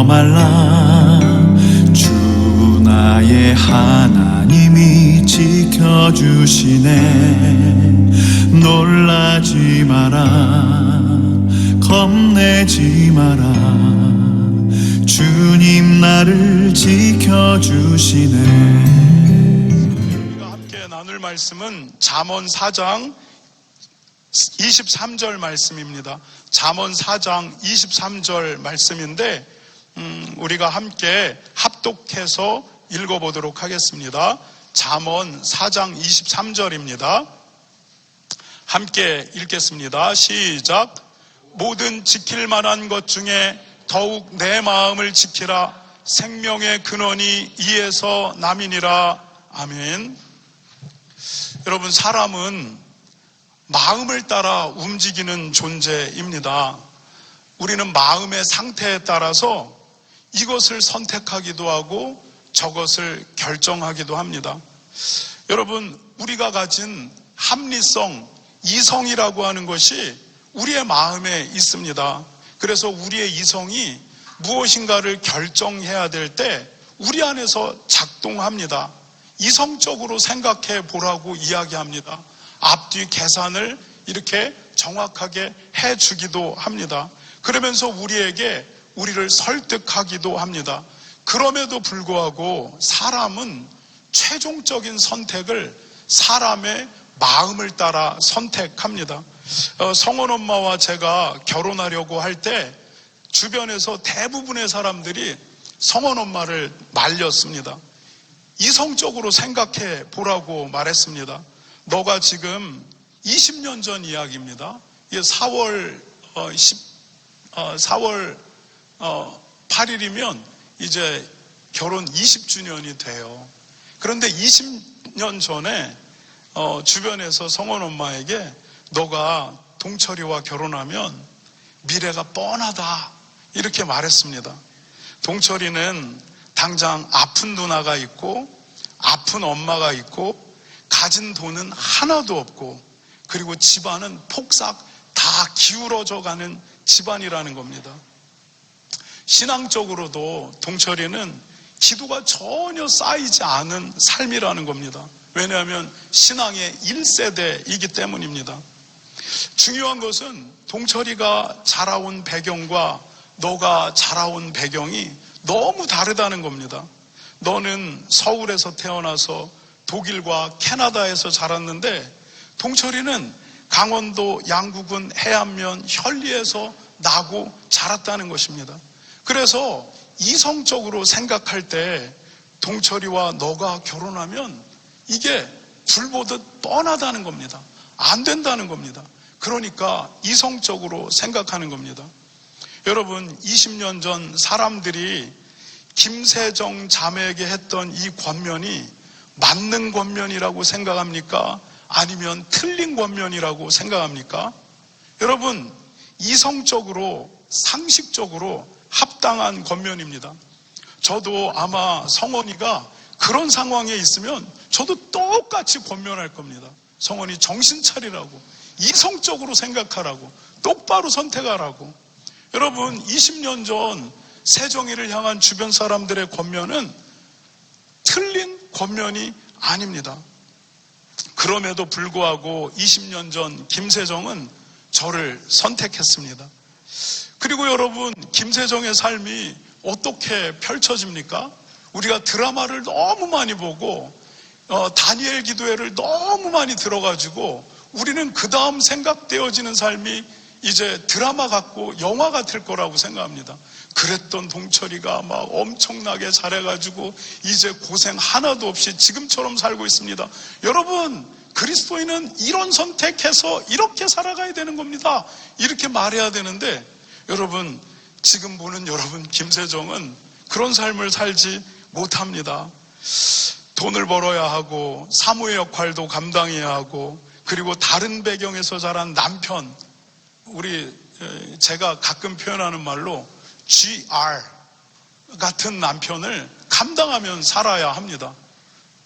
말라. 주 나의 하나님이 지켜주시네. 놀라지 마라, 겁내지 마라. 주님 나를 지켜주시네. 우리가 함께 나눌 말씀은 잠언 4장 23절 말씀입니다. 잠언 4장 23절 말씀인데 우리가 함께 합독해서 읽어보도록 하겠습니다. 잠언 4장 23절입니다. 함께 읽겠습니다. 시작. 모든 지킬 만한 것 중에 더욱 내 마음을 지키라. 생명의 근원이 이에서 남이니라. 아멘. 여러분, 사람은 마음을 따라 움직이는 존재입니다. 우리는 마음의 상태에 따라서 이것을 선택하기도 하고 저것을 결정하기도 합니다. 여러분, 우리가 가진 합리성, 이성이라고 하는 것이 우리의 마음에 있습니다. 그래서 우리의 이성이 무엇인가를 결정해야 될 때 우리 안에서 작동합니다. 이성적으로 생각해 보라고 이야기합니다. 앞뒤 계산을 이렇게 정확하게 해주기도 합니다. 그러면서 우리에게 우리를 설득하기도 합니다. 그럼에도 불구하고 사람은 최종적인 선택을 사람의 마음을 따라 선택합니다. 성원 엄마와 제가 결혼하려고 할 때 주변에서 대부분의 사람들이 성원 엄마를 말렸습니다. 이성적으로 생각해 보라고 말했습니다. 너가 지금 20년 전 이야기입니다. 이게 4월 8일이면 이제 결혼 20주년이 돼요. 그런데 20년 전에 주변에서 성원 엄마에게 너가 동철이와 결혼하면 미래가 뻔하다 이렇게 말했습니다. 동철이는 당장 아픈 누나가 있고 아픈 엄마가 있고 가진 돈은 하나도 없고 그리고 집안은 폭삭 다 기울어져 가는 집안이라는 겁니다. 신앙적으로도 동철이는 기도가 전혀 쌓이지 않은 삶이라는 겁니다. 왜냐하면 신앙의 1세대이기 때문입니다. 중요한 것은 동철이가 자라온 배경과 너가 자라온 배경이 너무 다르다는 겁니다. 너는 서울에서 태어나서 독일과 캐나다에서 자랐는데 동철이는 강원도 양구군 해안면 현리에서 나고 자랐다는 것입니다. 그래서 이성적으로 생각할 때 동철이와 너가 결혼하면 이게 불보듯 뻔하다는 겁니다. 안 된다는 겁니다. 그러니까 이성적으로 생각하는 겁니다. 여러분, 20년 전 사람들이 김세정 자매에게 했던 이 권면이 맞는 권면이라고 생각합니까? 아니면 틀린 권면이라고 생각합니까? 여러분, 이성적으로 상식적으로 합당한 권면입니다. 저도 아마 성원이가 그런 상황에 있으면 저도 똑같이 권면할 겁니다. 성원이 정신 차리라고, 이성적으로 생각하라고, 똑바로 선택하라고. 여러분, 20년 전 세정이를 향한 주변 사람들의 권면은 틀린 권면이 아닙니다. 그럼에도 불구하고 20년 전 김세정은 저를 선택했습니다. 그리고 여러분, 김세정의 삶이 어떻게 펼쳐집니까? 우리가 드라마를 너무 많이 보고 다니엘 기도회를 너무 많이 들어가지고 우리는 그 다음 생각되어지는 삶이 이제 드라마 같고 영화 같을 거라고 생각합니다. 그랬던 동철이가 막 엄청나게 잘해가지고 이제 고생 하나도 없이 지금처럼 살고 있습니다. 여러분, 그리스도인은 이런 선택해서 이렇게 살아가야 되는 겁니다. 이렇게 말해야 되는데 여러분, 지금 보는 여러분 김세정은 그런 삶을 살지 못합니다. 돈을 벌어야 하고 사무의 역할도 감당해야 하고 그리고 다른 배경에서 자란 남편, 제가 가끔 표현하는 말로 GR 같은 남편을 감당하면 살아야 합니다.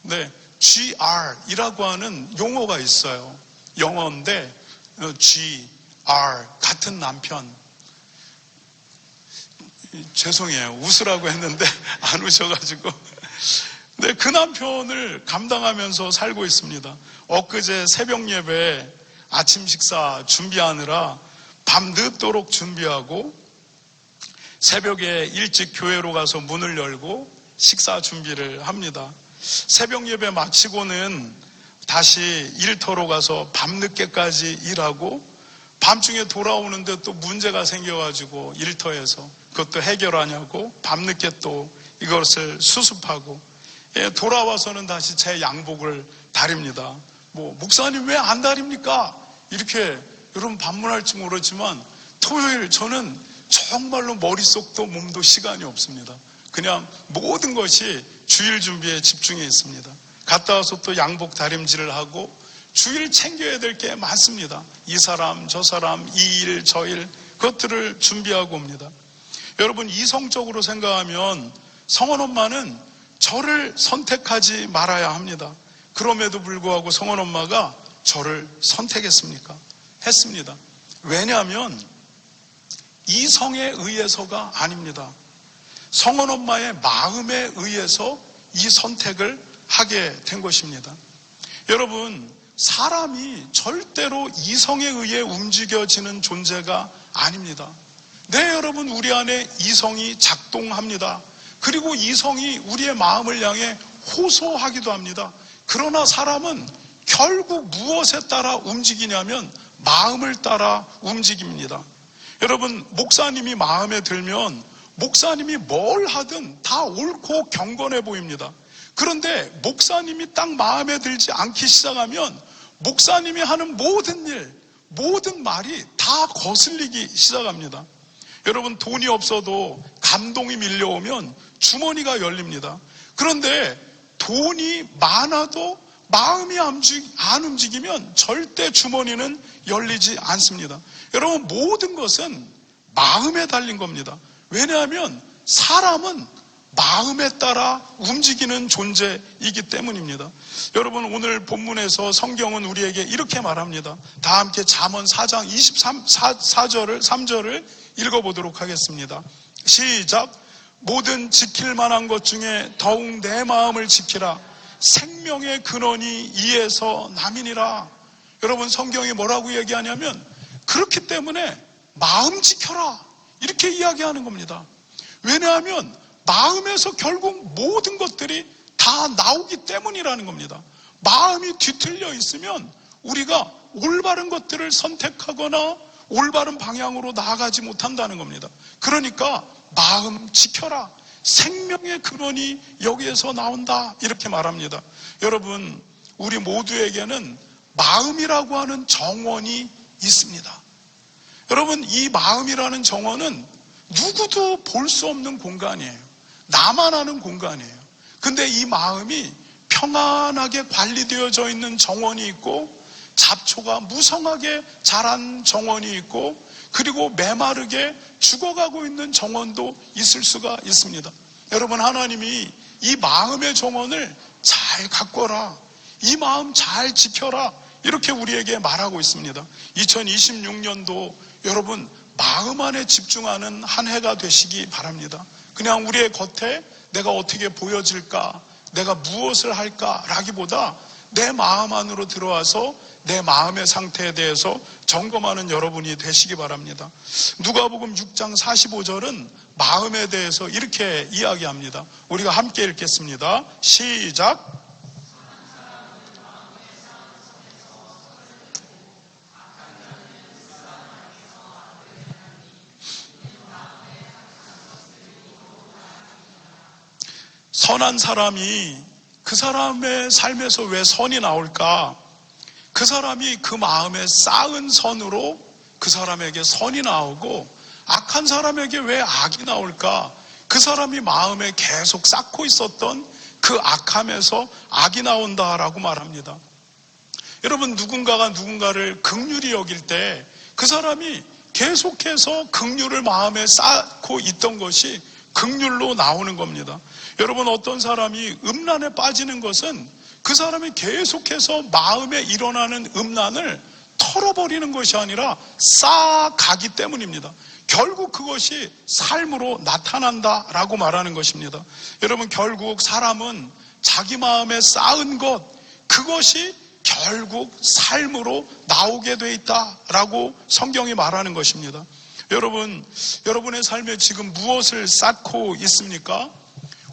네, GR이라고 하는 용어가 있어요. 영어인데 GR 같은 남편. 죄송해요. 웃으라고 했는데 안 우셔가지고. 네, 그 남편을 감당하면서 살고 있습니다. 엊그제 새벽 예배 아침 식사 준비하느라 밤 늦도록 준비하고 새벽에 일찍 교회로 가서 문을 열고 식사 준비를 합니다. 새벽 예배 마치고는 다시 일터로 가서 밤늦게까지 일하고 밤중에 돌아오는데 또 문제가 생겨가지고 일터에서 그것도 해결하냐고 밤늦게 또 이것을 수습하고 돌아와서는 다시 제 양복을 다립니다. 목사님 왜 안 다립니까? 이렇게 여러분 반문할지 모르지만 토요일 저는 정말로 머릿속도 몸도 시간이 없습니다. 그냥 모든 것이 주일 준비에 집중해 있습니다. 갔다 와서 또 양복 다림질을 하고 주일 챙겨야 될 게 많습니다. 이 사람 저 사람 이 일 저 일 그것들을 준비하고 옵니다. 여러분 이성적으로 생각하면 성원 엄마는 저를 선택하지 말아야 합니다. 그럼에도 불구하고 성원 엄마가 저를 선택했습니까? 했습니다. 왜냐하면 이성에 의해서가 아닙니다. 성원 엄마의 마음에 의해서 이 선택을 하게 된 것입니다. 여러분 사람이 절대로 이성에 의해 움직여지는 존재가 아닙니다. 네, 여러분 우리 안에 이성이 작동합니다. 그리고 이성이 우리의 마음을 향해 호소하기도 합니다. 그러나 사람은 결국 무엇에 따라 움직이냐면 마음을 따라 움직입니다. 여러분 목사님이 마음에 들면 목사님이 뭘 하든 다 옳고 경건해 보입니다. 그런데 목사님이 딱 마음에 들지 않기 시작하면 목사님이 하는 모든 일, 모든 말이 다 거슬리기 시작합니다. 여러분 돈이 없어도 감동이 밀려오면 주머니가 열립니다. 그런데 돈이 많아도 마음이 안 움직이면 절대 주머니는 열리지 않습니다. 여러분 모든 것은 마음에 달린 겁니다. 왜냐하면 사람은 마음에 따라 움직이는 존재이기 때문입니다. 여러분 오늘 본문에서 성경은 우리에게 이렇게 말합니다. 다 함께 잠언 4장 3절을 읽어보도록 하겠습니다. 시작. 모든 지킬 만한 것 중에 더욱 내 마음을 지키라. 생명의 근원이 이에서 남이니라. 여러분 성경이 뭐라고 얘기하냐면 그렇기 때문에 마음 지켜라 이렇게 이야기하는 겁니다. 왜냐하면 마음에서 결국 모든 것들이 다 나오기 때문이라는 겁니다. 마음이 뒤틀려 있으면 우리가 올바른 것들을 선택하거나 올바른 방향으로 나아가지 못한다는 겁니다. 그러니까 마음 지켜라. 생명의 근원이 여기에서 나온다 이렇게 말합니다. 여러분 우리 모두에게는 마음이라고 하는 정원이 있습니다. 여러분 이 마음이라는 정원은 누구도 볼 수 없는 공간이에요. 나만 아는 공간이에요. 근데 이 마음이 평안하게 관리되어져 있는 정원이 있고 잡초가 무성하게 자란 정원이 있고 그리고 메마르게 죽어가고 있는 정원도 있을 수가 있습니다. 여러분 하나님이 이 마음의 정원을 잘 가꿔라. 이 마음 잘 지켜라. 이렇게 우리에게 말하고 있습니다. 2026년도 여러분 마음 안에 집중하는 한 해가 되시기 바랍니다. 그냥 우리의 겉에 내가 어떻게 보여질까, 내가 무엇을 할까 라기보다 내 마음 안으로 들어와서 내 마음의 상태에 대해서 점검하는 여러분이 되시기 바랍니다. 누가복음 6장 45절은 마음에 대해서 이렇게 이야기합니다. 우리가 함께 읽겠습니다. 시작. 선한 사람이 그 사람의 삶에서 왜 선이 나올까? 그 사람이 그 마음에 쌓은 선으로 그 사람에게 선이 나오고 악한 사람에게 왜 악이 나올까? 그 사람이 마음에 계속 쌓고 있었던 그 악함에서 악이 나온다라고 말합니다. 여러분 누군가가 누군가를 긍휼히 여길 때 그 사람이 계속해서 긍휼을 마음에 쌓고 있던 것이 긍휼로 나오는 겁니다. 여러분 어떤 사람이 음란에 빠지는 것은 그 사람이 계속해서 마음에 일어나는 음란을 털어버리는 것이 아니라 쌓아가기 때문입니다. 결국 그것이 삶으로 나타난다라고 말하는 것입니다. 여러분, 결국 사람은 자기 마음에 쌓은 것, 그것이 결국 삶으로 나오게 돼 있다라고 성경이 말하는 것입니다. 여러분, 여러분의 삶에 지금 무엇을 쌓고 있습니까?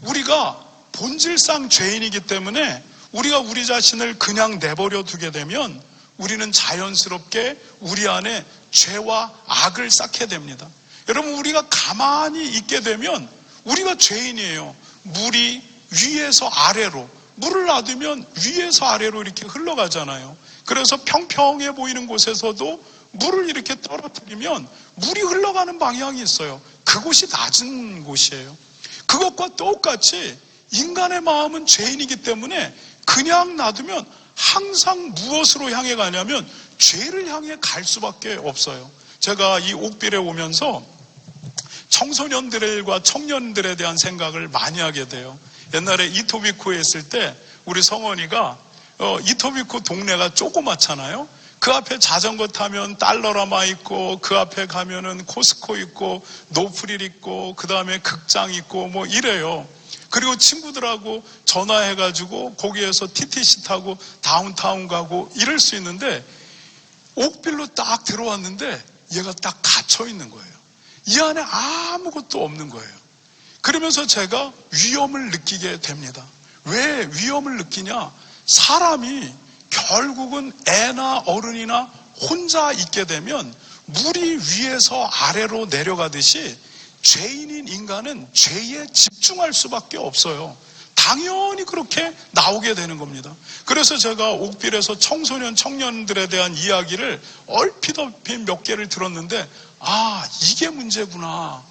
우리가 본질상 죄인이기 때문에 우리가 우리 자신을 그냥 내버려 두게 되면 우리는 자연스럽게 우리 안에 죄와 악을 쌓게 됩니다. 여러분, 우리가 가만히 있게 되면 우리가 죄인이에요. 물이 위에서 아래로, 물을 놔두면 위에서 아래로 이렇게 흘러가잖아요. 그래서 평평해 보이는 곳에서도 물을 이렇게 떨어뜨리면 물이 흘러가는 방향이 있어요. 그곳이 낮은 곳이에요. 그것과 똑같이 인간의 마음은 죄인이기 때문에 그냥 놔두면 항상 무엇으로 향해 가냐면 죄를 향해 갈 수밖에 없어요. 제가 이 옥빌에 오면서 청소년들과 청년들에 대한 생각을 많이 하게 돼요. 옛날에 이토비코에 있을 때 우리 성원이가 이토비코 동네가 조그맣잖아요. 그 앞에 자전거 타면 달러라마 있고, 그 앞에 가면은 코스코 있고, 노프릴 있고, 그 다음에 극장 있고 뭐 이래요. 그리고 친구들하고 전화해가지고 거기에서 TTC 타고 다운타운 가고 이럴 수 있는데, 옥빌로 딱 들어왔는데 얘가 딱 갇혀 있는 거예요. 이 안에 아무것도 없는 거예요. 그러면서 제가 위험을 느끼게 됩니다. 왜 위험을 느끼냐? 사람이 결국은 애나 어른이나 혼자 있게 되면 물이 위에서 아래로 내려가듯이 죄인인 인간은 죄에 집중할 수밖에 없어요. 당연히 그렇게 나오게 되는 겁니다. 그래서 제가 옥빌에서 청소년, 청년들에 대한 이야기를 얼핏 몇 개를 들었는데, 이게 문제구나.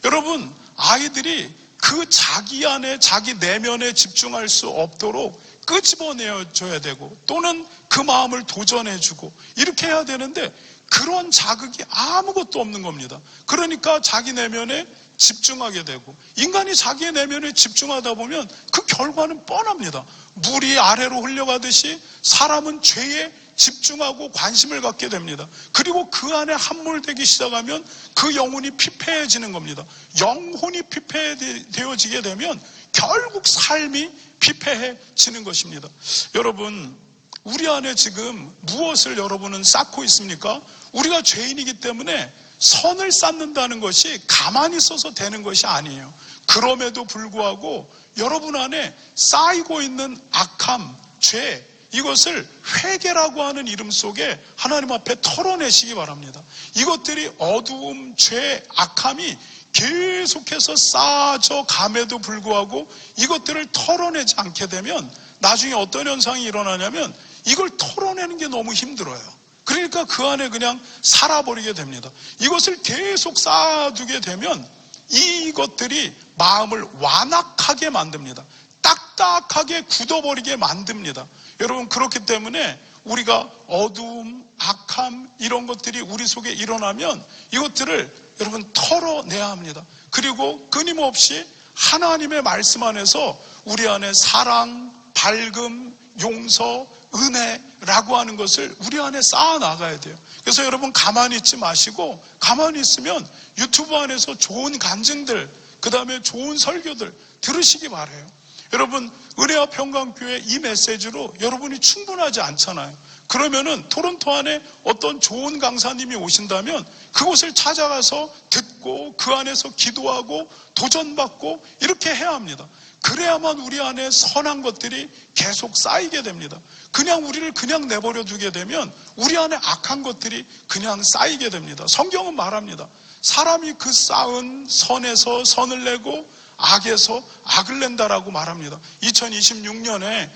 여러분, 아이들이 그 자기 안에, 자기 내면에 집중할 수 없도록 끄집어내줘야 되고, 또는 그 마음을 도전해주고 이렇게 해야 되는데, 그런 자극이 아무것도 없는 겁니다. 그러니까 자기 내면에 집중하게 되고, 인간이 자기의 내면에 집중하다 보면 그 결과는 뻔합니다. 물이 아래로 흘려가듯이 사람은 죄에 집중하고 관심을 갖게 됩니다. 그리고 그 안에 함몰되기 시작하면 그 영혼이 피폐해지는 겁니다. 영혼이 피폐되어지게 되면 결국 삶이 피폐해지는 것입니다. 여러분, 우리 안에 지금 무엇을 여러분은 쌓고 있습니까? 우리가 죄인이기 때문에 선을 쌓는다는 것이 가만히 있어서 되는 것이 아니에요. 그럼에도 불구하고 여러분 안에 쌓이고 있는 악함, 죄, 이것을 회개라고 하는 이름 속에 하나님 앞에 털어내시기 바랍니다. 이것들이 어두움, 죄, 악함이 계속해서 쌓아져 감에도 불구하고 이것들을 털어내지 않게 되면 나중에 어떤 현상이 일어나냐면 이걸 털어내는 게 너무 힘들어요. 그러니까 그 안에 그냥 살아버리게 됩니다. 이것을 계속 쌓아두게 되면 이것들이 마음을 완악하게 만듭니다. 딱딱하게 굳어버리게 만듭니다. 여러분, 그렇기 때문에 우리가 어두움, 악함 이런 것들이 우리 속에 일어나면 이것들을 여러분 털어내야 합니다. 그리고 끊임없이 하나님의 말씀 안에서 우리 안에 사랑, 밝음, 용서, 은혜라고 하는 것을 우리 안에 쌓아 나가야 돼요. 그래서 여러분 가만히 있지 마시고, 가만히 있으면 유튜브 안에서 좋은 간증들, 그 다음에 좋은 설교들 들으시기 바라요. 여러분, 은혜와 평강교회 이 메시지로 여러분이 충분하지 않잖아요. 그러면은 토론토 안에 어떤 좋은 강사님이 오신다면 그곳을 찾아가서 듣고 그 안에서 기도하고 도전받고 이렇게 해야 합니다. 그래야만 우리 안에 선한 것들이 계속 쌓이게 됩니다. 그냥 우리를 그냥 내버려 두게 되면 우리 안에 악한 것들이 그냥 쌓이게 됩니다. 성경은 말합니다. 사람이 그 쌓은 선에서 선을 내고 악에서 악을 낸다라고 말합니다. 2026년에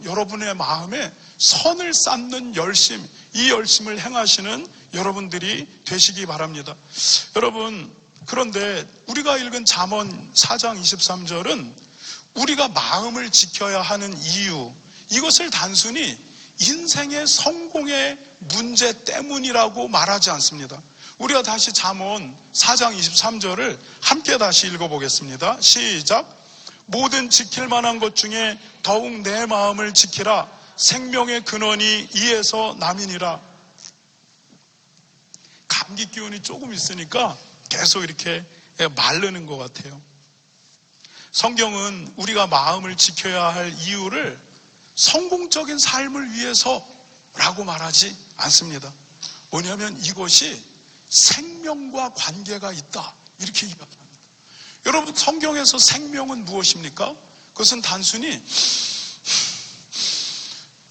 여러분의 마음에 선을 쌓는 열심, 이 열심을 행하시는 여러분들이 되시기 바랍니다. 여러분, 그런데 우리가 읽은 잠언 4장 23절은 우리가 마음을 지켜야 하는 이유, 이것을 단순히 인생의 성공의 문제 때문이라고 말하지 않습니다. 우리가 다시 잠언 4장 23절을 함께 다시 읽어보겠습니다. 시작. 모든 지킬 만한 것 중에 더욱 내 마음을 지키라. 생명의 근원이 이에서 남이니라. 감기 기운이 조금 있으니까 계속 이렇게 마르는 것 같아요. 성경은 우리가 마음을 지켜야 할 이유를 성공적인 삶을 위해서라고 말하지 않습니다. 뭐냐면 이것이 생명과 관계가 있다, 이렇게 이야기합니다. 여러분, 성경에서 생명은 무엇입니까? 그것은 단순히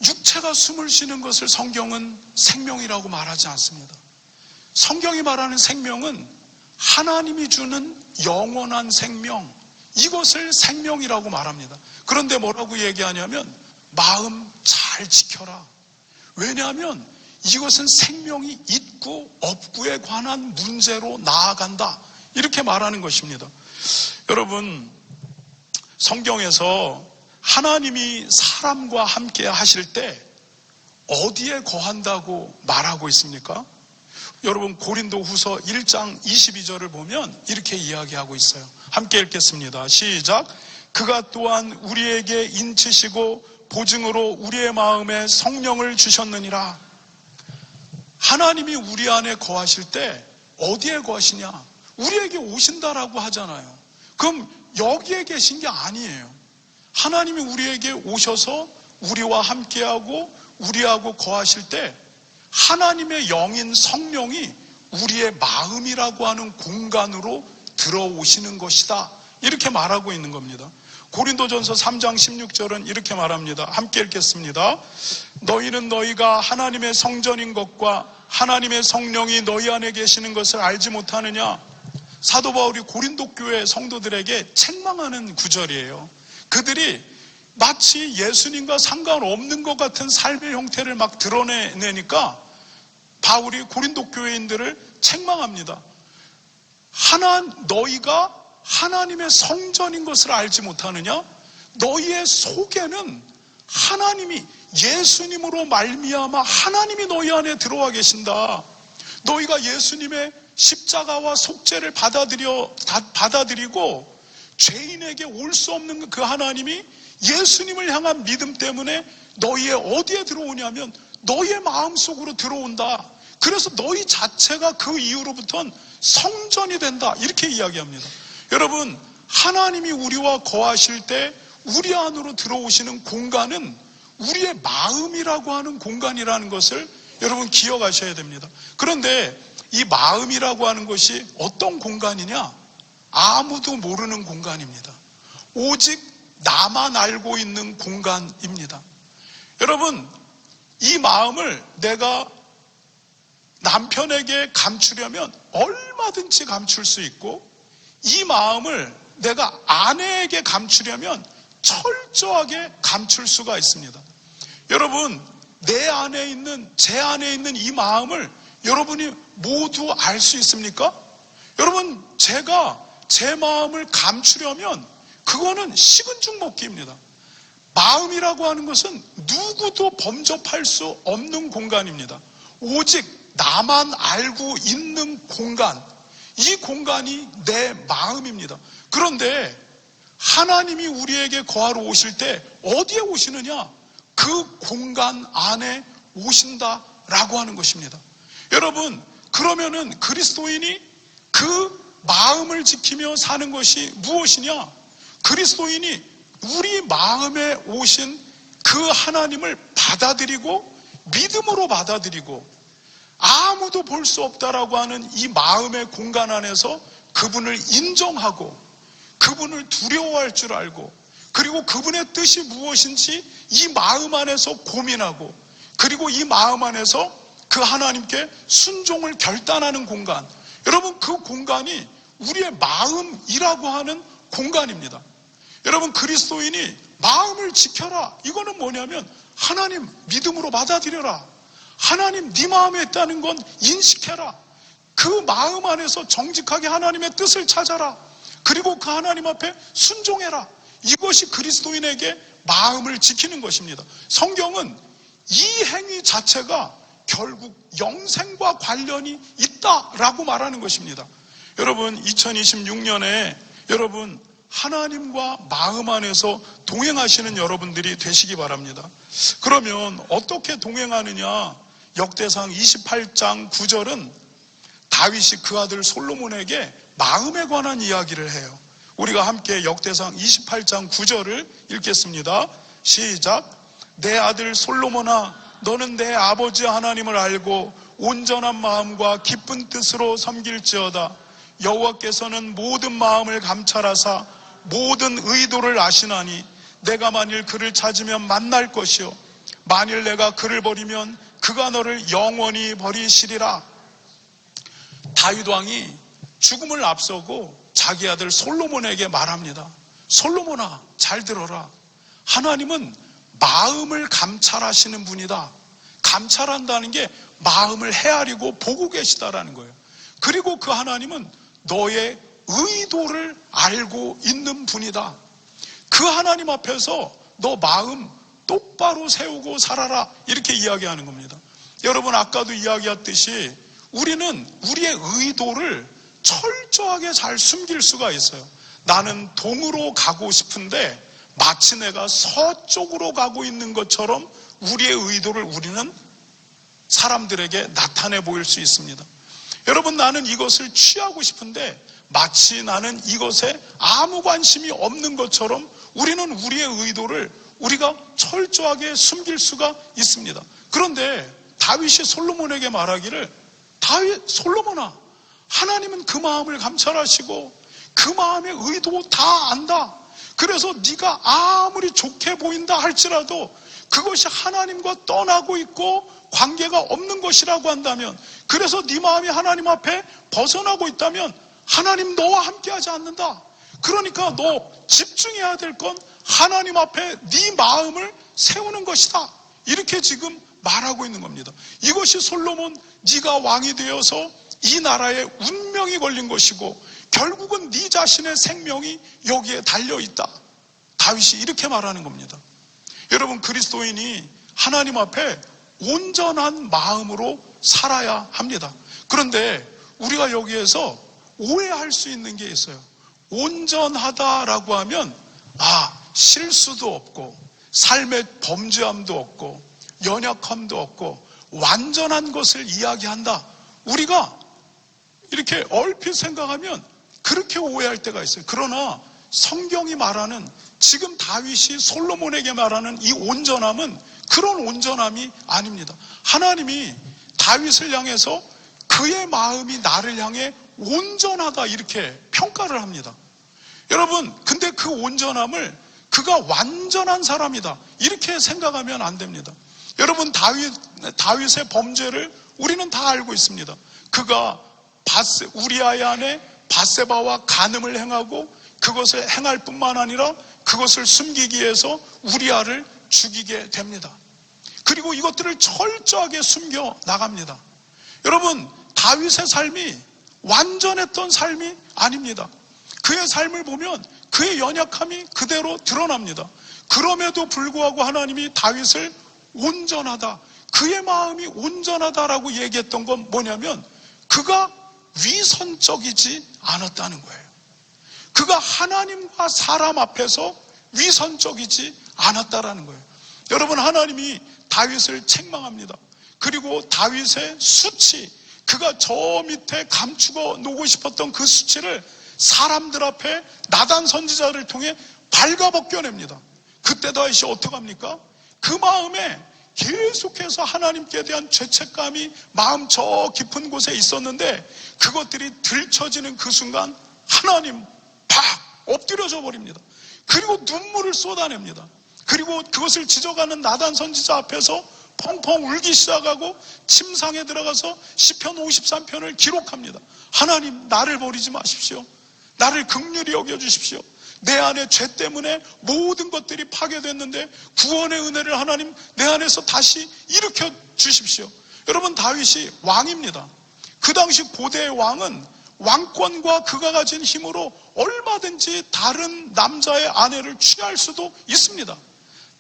육체가 숨을 쉬는 것을 성경은 생명이라고 말하지 않습니다. 성경이 말하는 생명은 하나님이 주는 영원한 생명, 이것을 생명이라고 말합니다. 그런데 뭐라고 얘기하냐면 마음 잘 지켜라. 왜냐하면 이것은 생명이 있고 없고에 관한 문제로 나아간다, 이렇게 말하는 것입니다. 여러분, 성경에서 하나님이 사람과 함께 하실 때 어디에 거한다고 말하고 있습니까? 여러분, 고린도 후서 1장 22절을 보면 이렇게 이야기하고 있어요. 함께 읽겠습니다. 시작. 그가 또한 우리에게 인치시고 보증으로 우리의 마음에 성령을 주셨느니라. 하나님이 우리 안에 거하실 때 어디에 거하시냐? 우리에게 오신다라고 하잖아요. 그럼 여기에 계신 게 아니에요. 하나님이 우리에게 오셔서 우리와 함께하고 우리하고 거하실 때 하나님의 영인 성령이 우리의 마음이라고 하는 공간으로 들어오시는 것이다, 이렇게 말하고 있는 겁니다. 고린도전서 3장 16절은 이렇게 말합니다. 함께 읽겠습니다. 너희는 너희가 하나님의 성전인 것과 하나님의 성령이 너희 안에 계시는 것을 알지 못하느냐? 사도 바울이 고린도 교회 성도들에게 책망하는 구절이에요. 그들이 마치 예수님과 상관없는 것 같은 삶의 형태를 막 드러내니까 바울이 고린도 교회인들을 책망합니다. 너희가 하나님의 성전인 것을 알지 못하느냐? 너희의 속에는 하나님이, 예수님으로 말미암아 하나님이 너희 안에 들어와 계신다. 너희가 예수님의 십자가와 속죄를 받아들이고 죄인에게 올 수 없는 그 하나님이 예수님을 향한 믿음 때문에 너희의 어디에 들어오냐면 너희의 마음속으로 들어온다. 그래서 너희 자체가 그 이후로부터는 성전이 된다, 이렇게 이야기합니다. 여러분, 하나님이 우리와 거하실 때 우리 안으로 들어오시는 공간은 우리의 마음이라고 하는 공간이라는 것을 여러분 기억하셔야 됩니다. 그런데 이 마음이라고 하는 것이 어떤 공간이냐? 아무도 모르는 공간입니다. 오직 나만 알고 있는 공간입니다. 여러분, 이 마음을 내가 남편에게 감추려면 얼마든지 감출 수 있고, 이 마음을 내가 아내에게 감추려면 철저하게 감출 수가 있습니다. 여러분, 제 안에 있는 이 마음을 여러분이 모두 알 수 있습니까? 여러분, 제가 제 마음을 감추려면 그거는 식은 죽 먹기입니다. 마음이라고 하는 것은 누구도 범접할 수 없는 공간입니다. 오직 나만 알고 있는 공간, 이 공간이 내 마음입니다. 그런데 하나님이 우리에게 거하러 오실 때 어디에 오시느냐? 그 공간 안에 오신다라고 하는 것입니다. 여러분, 그러면은 그리스도인이 그 마음을 지키며 사는 것이 무엇이냐? 그리스도인이 우리 마음에 오신 그 하나님을 받아들이고 믿음으로 받아들이고 아무도 볼 수 없다라고 하는 이 마음의 공간 안에서 그분을 인정하고 그분을 두려워할 줄 알고, 그리고 그분의 뜻이 무엇인지 이 마음 안에서 고민하고, 그리고 이 마음 안에서 그 하나님께 순종을 결단하는 공간, 여러분, 그 공간이 우리의 마음이라고 하는 공간입니다. 여러분, 그리스도인이 마음을 지켜라, 이거는 뭐냐면 하나님 믿음으로 받아들여라, 하나님 네 마음에 있다는 건 인식해라, 그 마음 안에서 정직하게 하나님의 뜻을 찾아라, 그리고 그 하나님 앞에 순종해라. 이것이 그리스도인에게 마음을 지키는 것입니다. 성경은 이 행위 자체가 결국 영생과 관련이 있다라고 말하는 것입니다. 여러분, 2026년에 여러분 하나님과 마음 안에서 동행하시는 여러분들이 되시기 바랍니다. 그러면 어떻게 동행하느냐? 역대상 28장 9절은 다윗이 그 아들 솔로몬에게 마음에 관한 이야기를 해요. 우리가 함께 역대상 28장 9절을 읽겠습니다. 시작. 내 아들 솔로몬아, 너는 내 아버지 하나님을 알고 온전한 마음과 기쁜 뜻으로 섬길지어다. 여호와께서는 모든 마음을 감찰하사 모든 의도를 아시나니 내가 만일 그를 찾으면 만날 것이요 만일 내가 그를 버리면 그가 너를 영원히 버리시리라. 다윗 왕이 죽음을 앞서고 자기 아들 솔로몬에게 말합니다. 솔로몬아, 잘 들어라. 하나님은 마음을 감찰하시는 분이다. 감찰한다는 게 마음을 헤아리고 보고 계시다라는 거예요. 그리고 그 하나님은 너의 의도를 알고 있는 분이다. 그 하나님 앞에서 너 마음 똑바로 세우고 살아라, 이렇게 이야기하는 겁니다. 여러분, 아까도 이야기했듯이 우리는 우리의 의도를 철저하게 잘 숨길 수가 있어요. 나는 동으로 가고 싶은데 마치 내가 서쪽으로 가고 있는 것처럼 우리의 의도를 우리는 사람들에게 나타내 보일 수 있습니다. 여러분, 나는 이것을 취하고 싶은데 마치 나는 이것에 아무 관심이 없는 것처럼 우리는 우리의 의도를 우리가 철저하게 숨길 수가 있습니다. 그런데 다윗이 솔로몬에게 말하기를, 솔로몬아, 하나님은 그 마음을 감찰하시고 그 마음의 의도 다 안다. 그래서 네가 아무리 좋게 보인다 할지라도 그것이 하나님과 떠나고 있고 관계가 없는 것이라고 한다면, 그래서 네 마음이 하나님 앞에 벗어나고 있다면 하나님 너와 함께하지 않는다. 그러니까 너 집중해야 될 건 하나님 앞에 네 마음을 세우는 것이다. 이렇게 지금 말하고 있는 겁니다. 이것이 솔로몬, 네가 왕이 되어서 이 나라의 운명이 걸린 것이고 결국은 네 자신의 생명이 여기에 달려있다. 다윗이 이렇게 말하는 겁니다. 여러분, 그리스도인이 하나님 앞에 온전한 마음으로 살아야 합니다. 그런데 우리가 여기에서 오해할 수 있는 게 있어요. 온전하다라고 하면 실수도 없고 삶의 범죄함도 없고 연약함도 없고 완전한 것을 이야기한다. 우리가 이렇게 얼핏 생각하면 그렇게 오해할 때가 있어요. 그러나 성경이 말하는, 지금 다윗이 솔로몬에게 말하는 이 온전함은 그런 온전함이 아닙니다. 하나님이 다윗을 향해서 그의 마음이 나를 향해 온전하다, 이렇게 평가를 합니다. 여러분, 근데 그 온전함을 그가 완전한 사람이다, 이렇게 생각하면 안 됩니다. 여러분, 다윗의 범죄를 우리는 다 알고 있습니다. 그가 우리아의 아내 밧세바와 간음을 행하고 그것을 행할 뿐만 아니라 그것을 숨기기 위해서 우리아를 죽이게 됩니다. 그리고 이것들을 철저하게 숨겨 나갑니다. 여러분, 다윗의 삶이 완전했던 삶이 아닙니다. 그의 삶을 보면 그의 연약함이 그대로 드러납니다. 그럼에도 불구하고 하나님이 다윗을 온전하다, 그의 마음이 온전하다라고 얘기했던 건 뭐냐면 그가 위선적이지 않았다는 거예요. 그가 하나님과 사람 앞에서 위선적이지 않았다라는 거예요. 여러분, 하나님이 다윗을 책망합니다. 그리고 다윗의 수치, 그가 저 밑에 감추고 놓고 싶었던 그 수치를 사람들 앞에 나단 선지자를 통해 발가벗겨냅니다. 그때 다윗이 어떻게 합니까? 그 마음에 계속해서 하나님께 대한 죄책감이 마음 저 깊은 곳에 있었는데 그것들이 들춰지는 그 순간 하나님 팍 엎드려져 버립니다. 그리고 눈물을 쏟아냅니다. 그리고 그것을 지적하는 나단 선지자 앞에서 펑펑 울기 시작하고 침상에 들어가서 시편 53편을 기록합니다. 하나님, 나를 버리지 마십시오. 나를 긍휼히 여겨주십시오. 내 안에 죄 때문에 모든 것들이 파괴됐는데 구원의 은혜를 하나님 내 안에서 다시 일으켜 주십시오. 여러분, 다윗이 왕입니다. 그 당시 고대의 왕은 왕권과 그가 가진 힘으로 얼마든지 다른 남자의 아내를 취할 수도 있습니다.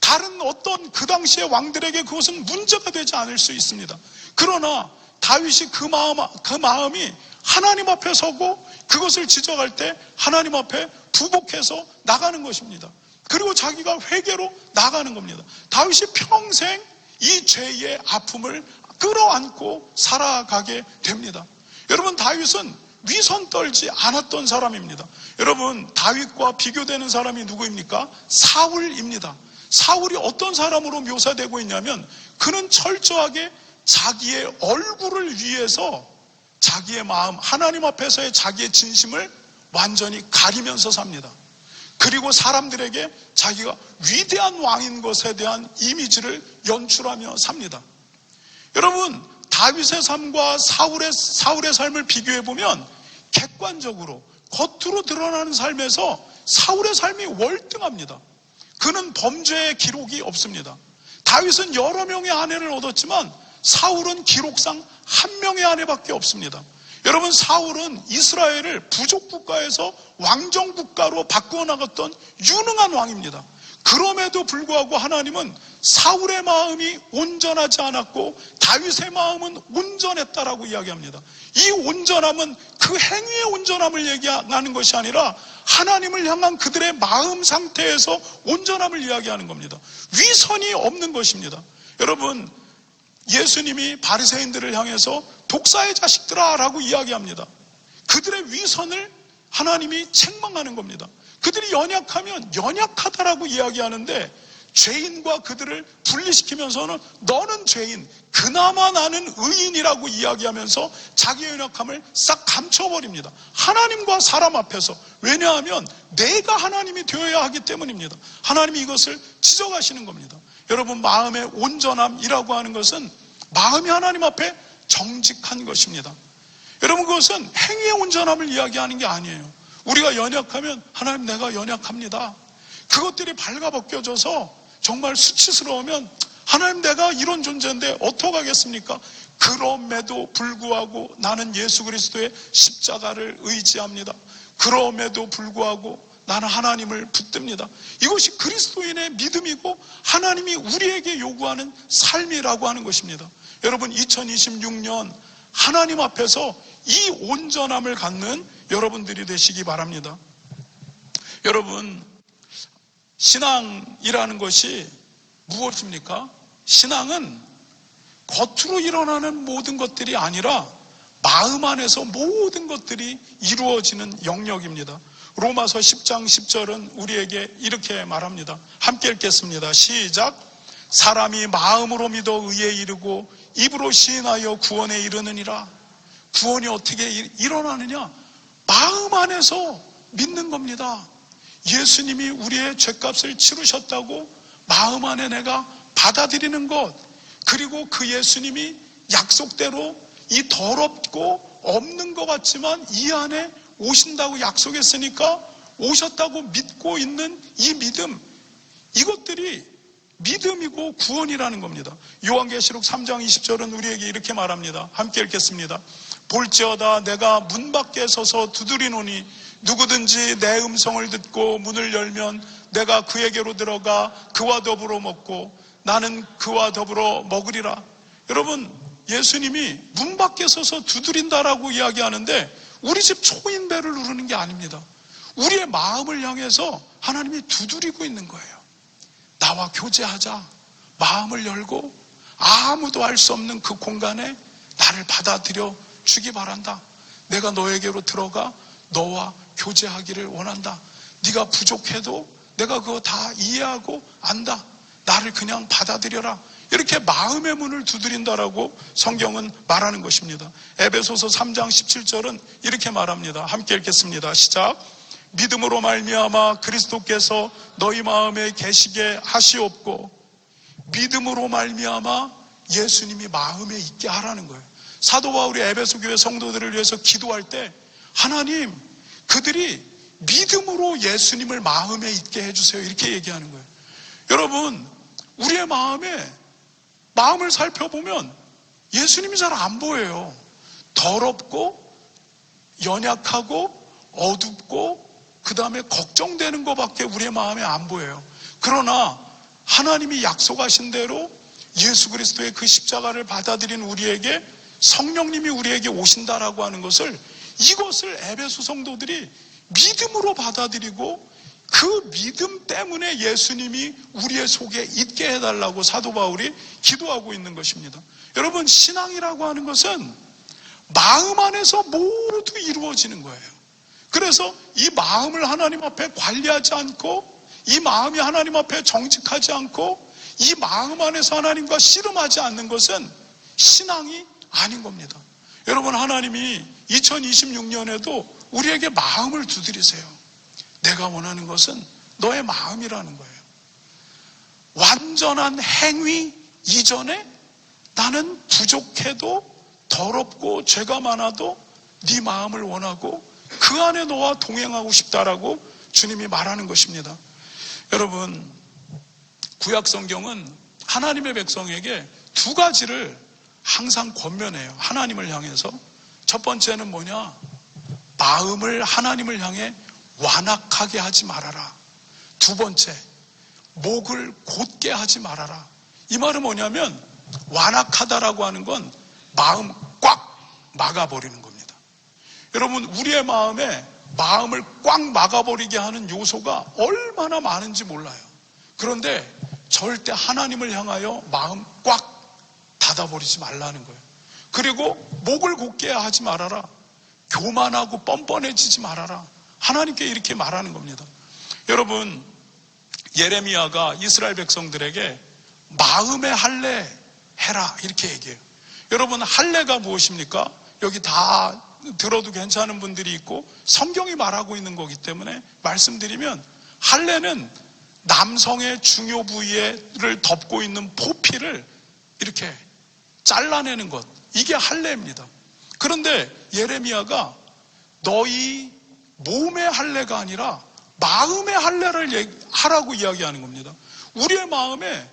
다른 어떤 그 당시의 왕들에게 그것은 문제가 되지 않을 수 있습니다. 그러나 다윗이 그 마음이 하나님 앞에 서고 그것을 지적할 때 하나님 앞에 부복해서 나가는 것입니다. 그리고 자기가 회개로 나가는 겁니다. 다윗이 평생 이 죄의 아픔을 끌어안고 살아가게 됩니다. 여러분, 다윗은 위선 떨지 않았던 사람입니다. 여러분, 다윗과 비교되는 사람이 누구입니까? 사울입니다. 사울이 어떤 사람으로 묘사되고 있냐면, 그는 철저하게 자기의 얼굴을 위해서 자기의 마음, 하나님 앞에서의 자기의 진심을 완전히 가리면서 삽니다. 그리고 사람들에게 자기가 위대한 왕인 것에 대한 이미지를 연출하며 삽니다. 여러분, 다윗의 삶과 사울의 삶을 비교해보면 객관적으로 겉으로 드러나는 삶에서 사울의 삶이 월등합니다. 그는 범죄의 기록이 없습니다. 다윗은 여러 명의 아내를 얻었지만 사울은 기록상 한 명의 아내밖에 없습니다. 여러분, 사울은 이스라엘을 부족국가에서 왕정국가로 바꾸어 나갔던 유능한 왕입니다. 그럼에도 불구하고 하나님은 사울의 마음이 온전하지 않았고 다윗의 마음은 온전했다라고 이야기합니다. 이 온전함은 그 행위의 온전함을 얘기하는 것이 아니라 하나님을 향한 그들의 마음 상태에서 온전함을 이야기하는 겁니다. 위선이 없는 것입니다. 여러분, 예수님이 바리새인들을 향해서 독사의 자식들아 라고 이야기합니다. 그들의 위선을 하나님이 책망하는 겁니다. 그들이 연약하면 연약하다라고 이야기하는데 죄인과 그들을 분리시키면서는 너는 죄인, 그나마 나는 의인이라고 이야기하면서 자기의 연약함을 싹 감춰버립니다. 하나님과 사람 앞에서. 왜냐하면 내가 하나님이 되어야 하기 때문입니다. 하나님이 이것을 지적하시는 겁니다. 여러분, 마음의 온전함이라고 하는 것은 마음이 하나님 앞에 정직한 것입니다. 여러분, 그것은 행위의 온전함을 이야기하는 게 아니에요. 우리가 연약하면 하나님 내가 연약합니다. 그것들이 발가벗겨져서 정말 수치스러우면 하나님 내가 이런 존재인데 어떡하겠습니까? 그럼에도 불구하고 나는 예수 그리스도의 십자가를 의지합니다. 그럼에도 불구하고 나는 하나님을 붙듭니다. 이것이 그리스도인의 믿음이고 하나님이 우리에게 요구하는 삶이라고 하는 것입니다. 여러분, 2026년 하나님 앞에서 이 온전함을 갖는 여러분들이 되시기 바랍니다. 여러분, 신앙이라는 것이 무엇입니까? 신앙은 겉으로 일어나는 모든 것들이 아니라 마음 안에서 모든 것들이 이루어지는 영역입니다. 로마서 10장 10절은 우리에게 이렇게 말합니다. 함께 읽겠습니다. 시작. 사람이 마음으로 믿어 의에 이르고 입으로 시인하여 구원에 이르느니라. 구원이 어떻게 일어나느냐? 마음 안에서 믿는 겁니다. 예수님이 우리의 죄값을 치르셨다고 마음 안에 내가 받아들이는 것, 그리고 그 예수님이 약속대로 이 더럽고 없는 것 같지만 이 안에 오신다고 약속했으니까 오셨다고 믿고 있는 이 믿음, 이것들이 믿음이고 구원이라는 겁니다. 요한계시록 3장 20절은 우리에게 이렇게 말합니다. 함께 읽겠습니다. 볼지어다 내가 문 밖에 서서 두드리노니 누구든지 내 음성을 듣고 문을 열면 내가 그에게로 들어가 그와 더불어 먹고 나는 그와 더불어 먹으리라. 여러분, 예수님이 문 밖에 서서 두드린다라고 이야기하는데 우리 집 초인배를 누르는 게 아닙니다. 우리의 마음을 향해서 하나님이 두드리고 있는 거예요. 나와 교제하자. 마음을 열고 아무도 알 수 없는 그 공간에 나를 받아들여 주기 바란다. 내가 너에게로 들어가 너와 교제하기를 원한다. 네가 부족해도 내가 그거 다 이해하고 안다. 나를 그냥 받아들여라. 이렇게 마음의 문을 두드린다라고 성경은 말하는 것입니다. 에베소서 3장 17절은 이렇게 말합니다. 함께 읽겠습니다. 시작. 믿음으로 말미암아 그리스도께서 너희 마음에 계시게 하시옵고. 믿음으로 말미암아 예수님이 마음에 있게 하라는 거예요. 사도 바울이 에베소 교회 성도들을 위해서 기도할 때 하나님, 그들이 믿음으로 예수님을 마음에 있게 해주세요. 이렇게 얘기하는 거예요. 여러분, 우리의 마음을 살펴보면 예수님이 잘 안 보여요. 더럽고 연약하고 어둡고 그 다음에 걱정되는 것밖에 우리의 마음에 안 보여요. 그러나 하나님이 약속하신 대로 예수 그리스도의 그 십자가를 받아들인 우리에게 성령님이 우리에게 오신다라고 하는 것을, 이것을 에베소 성도들이 믿음으로 받아들이고 그 믿음 때문에 예수님이 우리의 속에 있게 해달라고 사도 바울이 기도하고 있는 것입니다. 여러분, 신앙이라고 하는 것은 마음 안에서 모두 이루어지는 거예요. 그래서 이 마음을 하나님 앞에 관리하지 않고, 이 마음이 하나님 앞에 정직하지 않고, 이 마음 안에서 하나님과 씨름하지 않는 것은 신앙이 아닌 겁니다. 여러분, 하나님이 2026년에도 우리에게 마음을 두드리세요. 내가 원하는 것은 너의 마음이라는 거예요. 완전한 행위 이전에 나는 부족해도 더럽고 죄가 많아도 네 마음을 원하고 그 안에 너와 동행하고 싶다라고 주님이 말하는 것입니다. 여러분, 구약 성경은 하나님의 백성에게 두 가지를 항상 권면해요. 하나님을 향해서. 첫 번째는 뭐냐? 마음을 하나님을 향해 완악하게 하지 말아라. 두 번째, 목을 곧게 하지 말아라. 이 말은 뭐냐면, 완악하다라고 하는 건 마음 꽉 막아버리는 겁니다. 여러분, 우리의 마음에 마음을 꽉 막아버리게 하는 요소가 얼마나 많은지 몰라요. 그런데 절대 하나님을 향하여 마음 꽉 닫아버리지 말라는 거예요. 그리고 목을 곧게 하지 말아라. 교만하고 뻔뻔해지지 말아라. 하나님께 이렇게 말하는 겁니다. 여러분, 예레미야가 이스라엘 백성들에게 마음의 할례 해라 이렇게 얘기해요. 여러분, 할례가 무엇입니까? 여기 다 들어도 괜찮은 분들이 있고 성경이 말하고 있는 거기 때문에 말씀드리면, 할례는 남성의 중요 부위를 덮고 있는 포피를 이렇게 잘라내는 것, 이게 할례입니다. 그런데 예레미야가 너희 몸의 할례가 아니라 마음의 할례를 하라고 이야기하는 겁니다. 우리의 마음에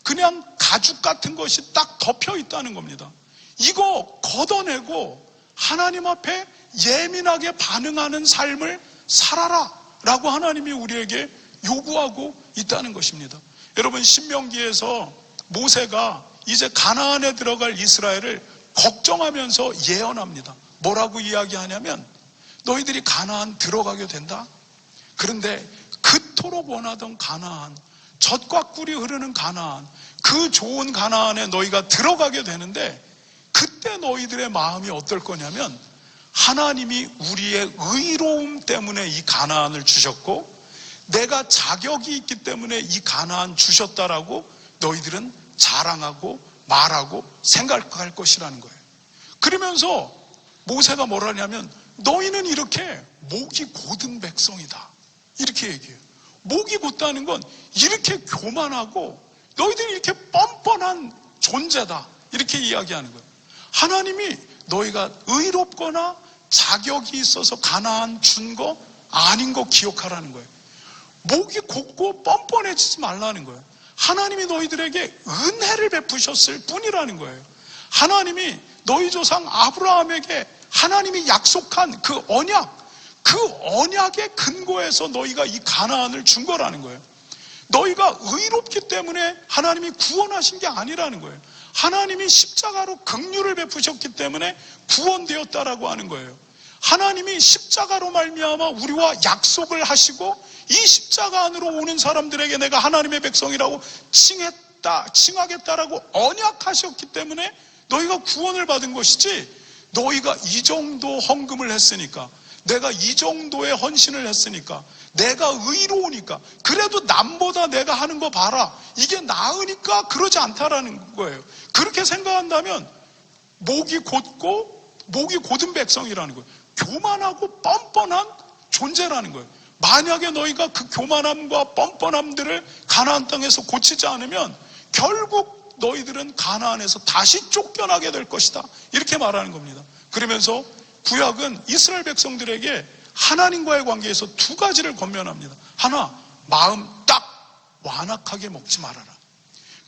그냥 가죽 같은 것이 딱 덮여 있다는 겁니다. 이거 걷어내고 하나님 앞에 예민하게 반응하는 삶을 살아라 라고 하나님이 우리에게 요구하고 있다는 것입니다. 여러분, 신명기에서 모세가 이제 가나안에 들어갈 이스라엘을 걱정하면서 예언합니다. 뭐라고 이야기하냐면, 너희들이 가나안 들어가게 된다. 그런데 그토록 원하던 가나안, 젖과 꿀이 흐르는 가나안, 그 좋은 가나안에 너희가 들어가게 되는데, 그때 너희들의 마음이 어떨 거냐면, 하나님이 우리의 의로움 때문에 이 가나안을 주셨고 내가 자격이 있기 때문에 이 가나안 주셨다라고 너희들은 자랑하고 말하고 생각할 것이라는 거예요. 그러면서 모세가 뭐라냐면, 너희는 이렇게 목이 곧은 백성이다 이렇게 얘기해요. 목이 곧다는 건 이렇게 교만하고 너희들이 이렇게 뻔뻔한 존재다 이렇게 이야기하는 거예요. 하나님이 너희가 의롭거나 자격이 있어서 가나안 준 거 아닌 거 기억하라는 거예요. 목이 곧고 뻔뻔해지지 말라는 거예요. 하나님이 너희들에게 은혜를 베푸셨을 뿐이라는 거예요. 하나님이 너희 조상 아브라함에게 하나님이 약속한 그 언약의 근거에서 너희가 이 가나안을 준 거라는 거예요. 너희가 의롭기 때문에 하나님이 구원하신 게 아니라는 거예요. 하나님이 십자가로 긍휼을 베푸셨기 때문에 구원되었다라고 하는 거예요. 하나님이 십자가로 말미암아 우리와 약속을 하시고 이 십자가 안으로 오는 사람들에게 내가 하나님의 백성이라고 칭하겠다라고 언약하셨기 때문에 너희가 구원을 받은 것이지, 너희가 이 정도 헌금을 했으니까, 내가 이 정도의 헌신을 했으니까, 내가 의로우니까, 그래도 남보다 내가 하는 거 봐라, 이게 나으니까 그러지 않다라는 거예요. 그렇게 생각한다면 목이 곧은 백성이라는 거예요. 교만하고 뻔뻔한 존재라는 거예요. 만약에 너희가 그 교만함과 뻔뻔함들을 가나안 땅에서 고치지 않으면 결국 너희들은 가나안에서 다시 쫓겨나게 될 것이다 이렇게 말하는 겁니다. 그러면서 구약은 이스라엘 백성들에게 하나님과의 관계에서 두 가지를 권면합니다. 하나, 마음 딱 완악하게 먹지 말아라.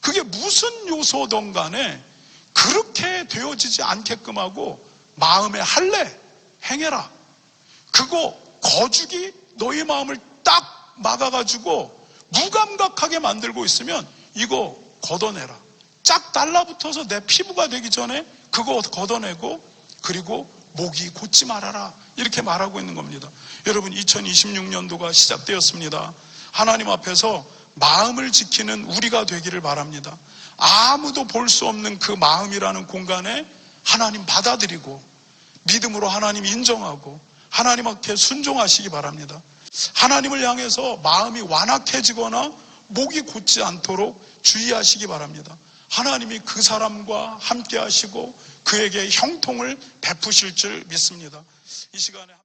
그게 무슨 요소든 간에 그렇게 되어지지 않게끔 하고 마음의 할례 행해라. 그거 거죽이 너희 마음을 딱 막아가지고 무감각하게 만들고 있으면 이거 걷어내라. 쫙 달라붙어서 내 피부가 되기 전에 그거 걷어내고, 그리고 목이 곧지 말아라 이렇게 말하고 있는 겁니다. 여러분, 2026년도가 시작되었습니다. 하나님 앞에서 마음을 지키는 우리가 되기를 바랍니다. 아무도 볼 수 없는 그 마음이라는 공간에 하나님 받아들이고 믿음으로 하나님 인정하고 하나님께 순종하시기 바랍니다. 하나님을 향해서 마음이 완악해지거나 목이 곧지 않도록 주의하시기 바랍니다. 하나님이 그 사람과 함께 하시고 그에게 형통을 베푸실 줄 믿습니다. 이 시간에